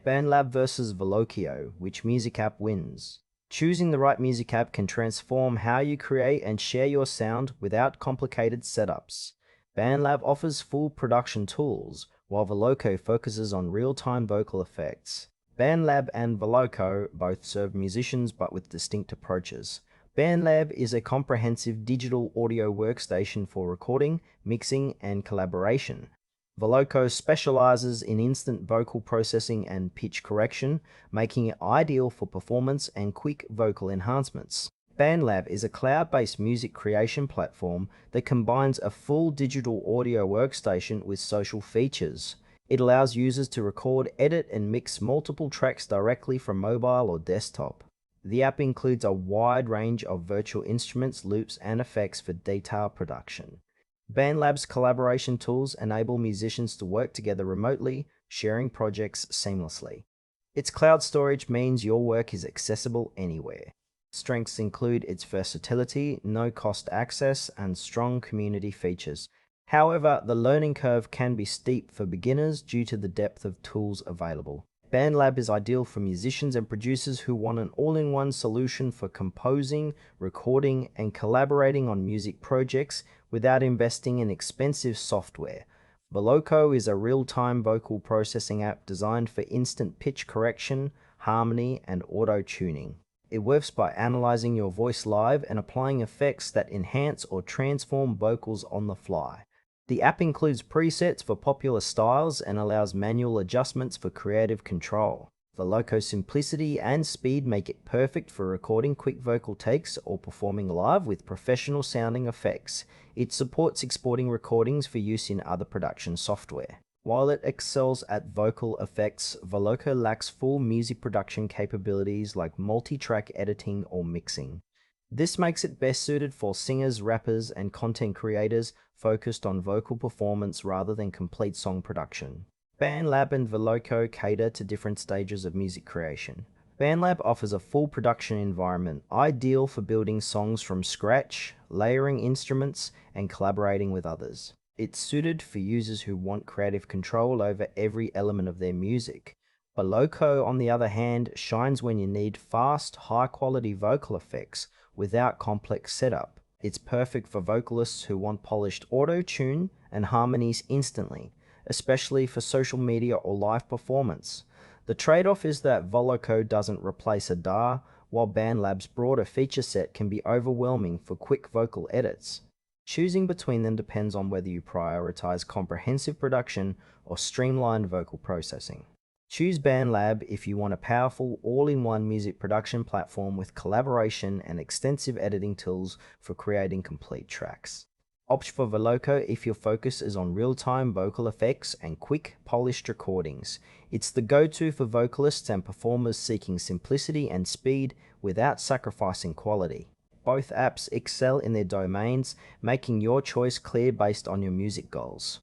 BandLab versus Voloco, which music app wins? Choosing the right music app can transform how you create and share your sound without complicated setups. BandLab offers full production tools, while Voloco focuses on real-time vocal effects. BandLab and Voloco both serve musicians but with distinct approaches. BandLab is a comprehensive digital audio workstation for recording, mixing, and collaboration. Voloco specializes in instant vocal processing and pitch correction, making it ideal for performance and quick vocal enhancements. BandLab is a cloud-based music creation platform that combines a full digital audio workstation with social features. It allows users to record, edit, and mix multiple tracks directly from mobile or desktop. The app includes a wide range of virtual instruments, loops, and effects for detailed production. BandLab's collaboration tools enable musicians to work together remotely, sharing projects seamlessly. Its cloud storage means your work is accessible anywhere. Strengths include its versatility, no-cost access, and strong community features. However, the learning curve can be steep for beginners due to the depth of tools available. BandLab is ideal for musicians and producers who want an all-in-one solution for composing, recording, and collaborating on music projects without investing in expensive software. Voloco is a real-time vocal processing app designed for instant pitch correction, harmony, and auto-tuning. It works by analyzing your voice live and applying effects that enhance or transform vocals on the fly. The app includes presets for popular styles and allows manual adjustments for creative control. Voloco's simplicity and speed make it perfect for recording quick vocal takes or performing live with professional sounding effects. It supports exporting recordings for use in other production software. While it excels at vocal effects, Voloco lacks full music production capabilities like multi-track editing or mixing. This makes it best suited for singers, rappers, and content creators focused on vocal performance rather than complete song production. BandLab and Voloco cater to different stages of music creation. BandLab offers a full production environment, ideal for building songs from scratch, layering instruments, and collaborating with others. It's suited for users who want creative control over every element of their music. Voloco, on the other hand, shines when you need fast, high-quality vocal effects without complex setup. It's perfect for vocalists who want polished auto-tune and harmonies instantly, especially for social media or live performance. The trade-off is that Voloco doesn't replace a DAW, while BandLab's broader feature set can be overwhelming for quick vocal edits. Choosing between them depends on whether you prioritize comprehensive production or streamlined vocal processing. Choose BandLab if you want a powerful, all-in-one music production platform with collaboration and extensive editing tools for creating complete tracks. Opt for Voloco if your focus is on real-time vocal effects and quick, polished recordings. It's the go-to for vocalists and performers seeking simplicity and speed without sacrificing quality. Both apps excel in their domains, making your choice clear based on your music goals.